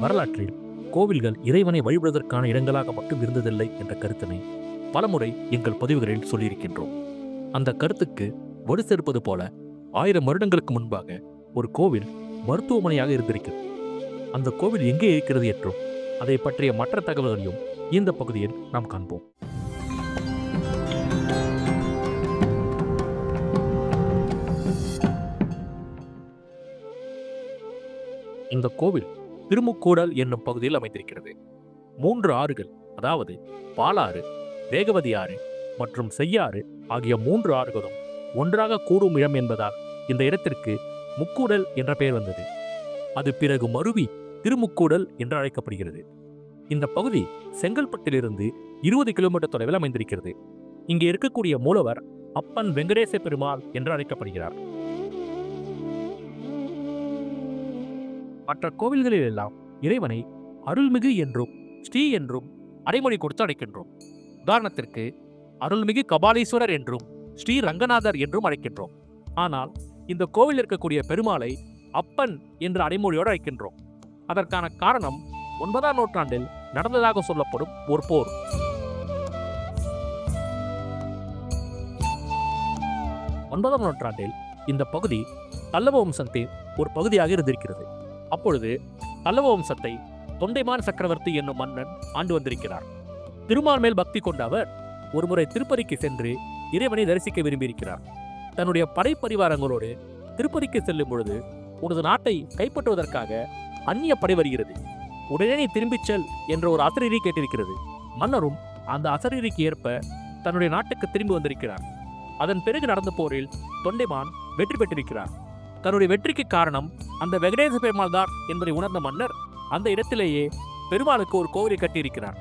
வரலாற்றில் கோவில்கள் இறைவனை வழிபடுவதற்கான இடங்களாக மட்டும் இருந்ததில்லை என்ற கருத்தினை பலமுறை எங்கள் பதிவுகளில் சொல்லியிருக்கின்றோம். அந்த கருத்துக்கு வலு சேர்ப்பது போல 1000 வருடங்களுக்கு முன்பாக ஒரு கோவில் மருத்துவமனையாக இருந்திருக்கிறது. அந்த கோவில் எங்கே இருக்கிறது என்றும் அதை பற்றிய மற்ற தகவல்களையும் இந்த பகுதியில் நாம் காண்போம். இந்த கோவில் திருமுக்கூடல் என்னும் பகுதியில் அமைந்திருக்கிறது. 3 ஆறுகள், அதாவது பாலாறு, வேகவதி ஆறு மற்றும் செய்யாறு ஆகிய 3 ஆறுகளும் ஒன்றாக கூடும் இடம் என்பதால் இந்த இடத்திற்கு முக்கூடல் என்ற பெயர் வந்தது. அது பிறகு மருவி திருமுக்கூடல் என்று அழைக்கப்படுகிறது. இந்த பகுதி செங்கல்பட்டிலிருந்து 20 கிலோமீட்டர் தொலைவில் அமைந்திருக்கிறது. இங்கே இருக்கக்கூடிய மூலவர் அப்பன் வெங்கடேச பெருமாள் என்று அழைக்கப்படுகிறார். மற்ற கோவில்களில் எல்லாம் இறைவனை அருள்மிகு என்றும் ஸ்ரீ என்றும் அடைமொழி கொடுத்து அழைக்கின்றோம். உதாரணத்திற்கு அருள்மிகு கபாலீஸ்வரர் என்றும் ஸ்ரீ ரங்கநாதர் என்றும் அழைக்கின்றோம். ஆனால் இந்த கோவில் இருக்கக்கூடிய பெருமாளை அப்பன் என்ற அடைமொழியோடு அழைக்கின்றோம். அதற்கான காரணம் 9ஆம் நூற்றாண்டில் நடந்ததாக சொல்லப்படும் ஒரு போர். ஒன்பதாம் நூற்றாண்டில் இந்த பகுதி பல்லவ வம்சத்தின் ஒரு பகுதியாக இருந்திருக்கிறது. அப்பொழுது பல்லவ வம்சத்தை தொண்டைமான் சக்கரவர்த்தி என்னும் மன்னன் ஆண்டு வந்திருக்கிறார். திருமால் மேல் பக்தி கொண்ட அவர் ஒருமுறை திருப்பதிக்கு சென்று இறைவனை தரிசிக்க விரும்பியிருக்கிறார். தன்னுடைய படைப்பரிவாரங்களோடு திருப்பதிக்கு செல்லும் பொழுது உனது நாட்டை கைப்பற்றுவதற்காக அந்நிய படை வருகிறது, உடனே நீ திரும்பிச் செல் என்ற ஒரு அசரீரி கேட்டிருக்கிறது. மன்னரும் அந்த அசரீரிக்கு ஏற்ப தன்னுடைய நாட்டுக்கு திரும்பி வந்திருக்கிறார். அதன் பிறகு நடந்த போரில் தொண்டைமான் வெற்றி பெற்றிருக்கிறார். தன்னுடைய வெற்றிக்கு காரணம் அந்த வெங்கடேச பெருமாள் தான் என்பதை உணர்ந்த மன்னர் அந்த இடத்திலேயே பெருமாளுக்கு ஒரு கோவிலை கட்டியிருக்கிறார்.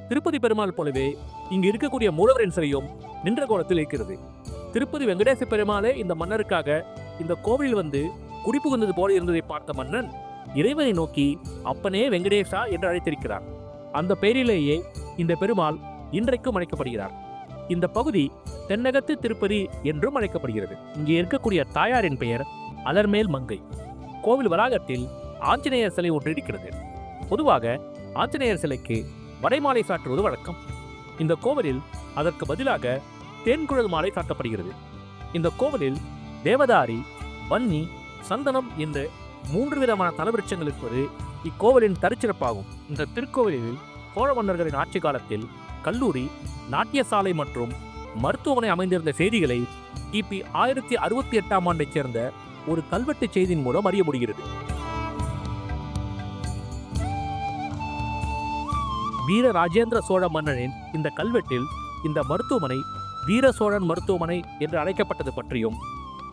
திருப்பதி பெருமாள் போலவே இங்கு இருக்கக்கூடிய மூலவரின் சிலையும் நின்ற கோலத்தில் இருக்கிறது. திருப்பதி வெங்கடேச பெருமாளே இந்த மன்னருக்காக இந்த கோவிலில் வந்து குடிபுகுந்தது போல இருந்ததை பார்த்த மன்னன் இறைவனை நோக்கி அப்பனே வெங்கடேசா என்று அழைத்திருக்கிறார். அந்த பெயரிலேயே இந்த பெருமாள் இன்றைக்கும் அழைக்கப்படுகிறார். இந்த பகுதி தென்னகத்து திருப்பதி என்றும் அழைக்கப்படுகிறது. இங்கே இருக்கக்கூடிய தாயாரின் பெயர் அலர்மேல் மங்கை. கோவில் வளாகத்தில் ஆஞ்சநேயர் சிலை ஒன்று இருக்கிறது. பொதுவாக ஆஞ்சநேயர் சிலைக்கு வடைமாலை சாற்றுவது வழக்கம். இந்த கோவிலில் அதற்கு பதிலாக தேன்குழல் மாலை சாட்டப்படுகிறது. இந்த கோவிலில் தேவதாரி, வன்னி, சந்தனம் என்று 3 விதமான தலவிருட்சங்கள் இருப்பது இக்கோவிலின் தரிச்சிறப்பாகும். இந்த திருக்கோவிலில் சோழ மன்னர்களின் ஆட்சி காலத்தில் கல்லூரி, நாட்டியசாலை மற்றும் மருத்துவமனை அமைந்திருந்த செய்திகளை கிபி 1068ஆம் ஆண்டைச் சேர்ந்த ஒரு கல்வெட்டு செய்தியின் மூலம் அறிய முடிகிறது. வீர ராஜேந்திர சோழ மன்னனின் இந்த கல்வெட்டில் இந்த மருத்துவமனை வீர சோழன் மருத்துவமனை என்று அழைக்கப்பட்டது பற்றியும்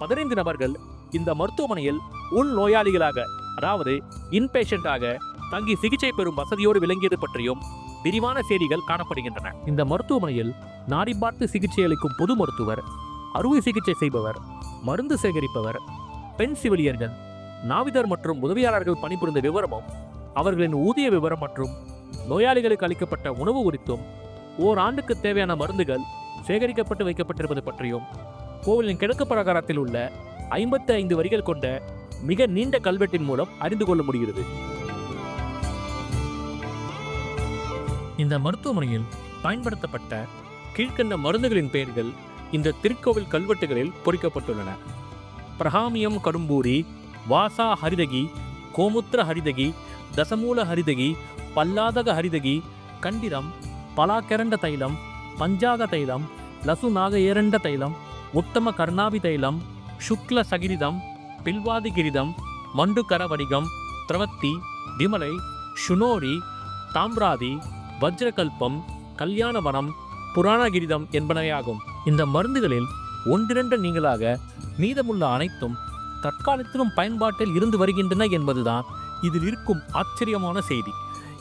15 நபர்கள் இந்த மருத்துவமனையில் உள் நோயாளிகளாக, அதாவது இன்பேஷண்டாக தங்கி சிகிச்சை பெறும் வசதியோடு விளங்கியது பற்றியும் விரிவான செய்திகள் காணப்படுகின்றன. இந்த மருத்துவமனையில் நாடி பார்த்து சிகிச்சை அளிக்கும் பொது மருத்துவர், அறுவை சிகிச்சை செய்பவர், மருந்து சேகரிப்பவர், பெண் சிவிலியர்கள், நாவிதர் மற்றும் உதவியாளர்கள் பணிபுரிந்த விவரமும், அவர்களின் ஊதிய விவரம் மற்றும் நோயாளிகளுக்கு அளிக்கப்பட்ட உணவு குறித்தும், ஓராண்டுக்கு தேவையான மருந்துகள் சேகரிக்கப்பட்டு வைக்கப்பட்டிருப்பது பற்றியும் கோவிலின் கிழக்கு பிரகாரத்தில் உள்ள 55 வரிகள் கொண்ட மிக நீண்ட கல்வெட்டின் மூலம் அறிந்து கொள்ள முடிகிறது. இந்த மருத்துவமனையில் பயன்படுத்தப்பட்ட கீழ்கண்ட மருந்துகளின் பெயர்கள் இந்த திருக்கோவில் கல்வெட்டுகளில் பொறிக்கப்பட்டுள்ளன. பிரகாமியம் கடும்பூரி, வாசா ஹரிதகி, கோமுத்திர ஹரிதகி, தசமூல ஹரிதகி, பல்லாதக ஹரிதகி, கண்டிரம், பலாக்கரண்ட தைலம், பஞ்சாக தைலம், லசுநாக ஏரண்ட தைலம், உத்தம கர்ணாவி தைலம், சுக்ல சகிரிதம், பில்வாதிகிரிதம், மண்டு கரவடிகம், திரவத்தி, விமலை, சுனோரி, தாம்ராதி, வஜ்ரகல்பம், கல்யாணவனம், புராணகிரிதம் என்பனையாகும். இந்த மருந்துகளில் 1-2 நீங்களாக மீதமுள்ள அனைத்தும் தற்காலத்திலும் பயன்பாட்டில் இருந்து வருகின்றன என்பதுதான் இதில் இருக்கும் ஆச்சரியமான செய்தி.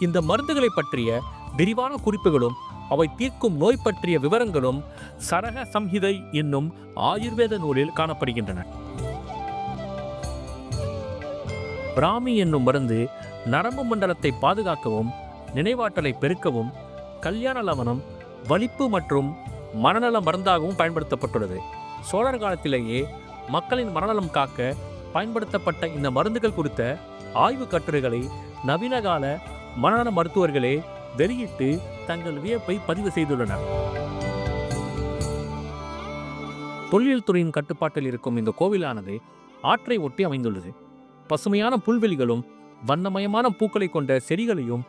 இந்த மருந்துகளை பற்றிய விரிவான குறிப்புகளும் அவை தீர்க்கும் நோய் பற்றிய விவரங்களும் சரக சம்ஹிதை என்னும் ஆயுர்வேத நூலில் காணப்படுகின்றன. பிராமி என்னும் மருந்து நரம்பு மண்டலத்தை பாதுகாக்கவும் நினைவாற்றலை பெருக்கவும் கல்யாண லவனம் வலிப்பு மற்றும் மனநல மருந்தாகவும் பயன்படுத்தப்பட்டுள்ளது. சோழர் காலத்திலேயே மக்களின் மனநலம் காக்க பயன்படுத்தப்பட்ட இந்த மருந்துகள் குறித்த ஆய்வு கட்டுரைகளை நவீன கால மனநல மருத்துவர்களே வெளியிட்டு தங்கள் வியப்பை பதிவு செய்துள்ளனர். தொல்லியல் துறையின் கட்டுப்பாட்டில் இருக்கும் இந்த கோவிலானது ஆற்றை ஒட்டி அமைந்துள்ளது. பசுமையான புல்வெளிகளும் வண்ணமயமான பூக்களை கொண்ட செடிகளையும்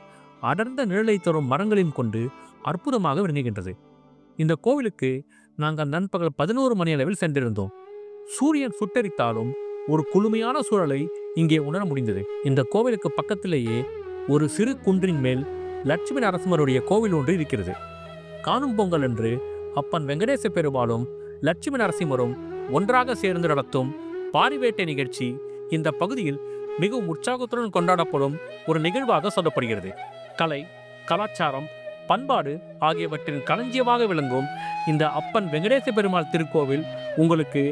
அடர்ந்த நிழலை தரும் மரங்களையும் கொண்டு அற்புதமாக விளங்குகின்றது. இந்த கோவிலுக்கு நாங்கள் நண்பகல் 11 மணி அளவில் சென்றிருந்தோம். சூரியன் சுட்டரித்தாலும் ஒரு குளுமையான சூழலை இங்கே உணர முடிந்தது. இந்த கோவிலுக்கு பக்கத்திலேயே ஒரு சிறு குன்றின் மேல் லட்சுமி நரசிம்மருடைய கோவில் ஒன்று இருக்கிறது. காணும் பொங்கல் என்று அப்பன் வெங்கடேச பெருமாளும் லட்சுமி நரசிம்மரும் ஒன்றாக சேர்ந்து நடத்தும் பாரிவேட்டை நிகழ்ச்சி இந்த பகுதியில் மிகவும் உற்சாகத்துடன் கொண்டாடப்படும் ஒரு நிகழ்வாக சொல்லப்படுகிறது. கலை, கலாச்சாரம், பண்பாடு ஆகியவற்றின் களஞ்சியமாக விளங்கும் இந்த அப்பன் வெங்கடேச பெருமாள் திருக்கோவில் உங்களுக்கு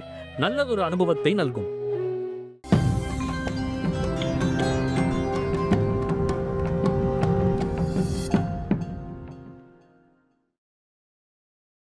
நல்லதொரு அனுபவத்தை நல்கும்.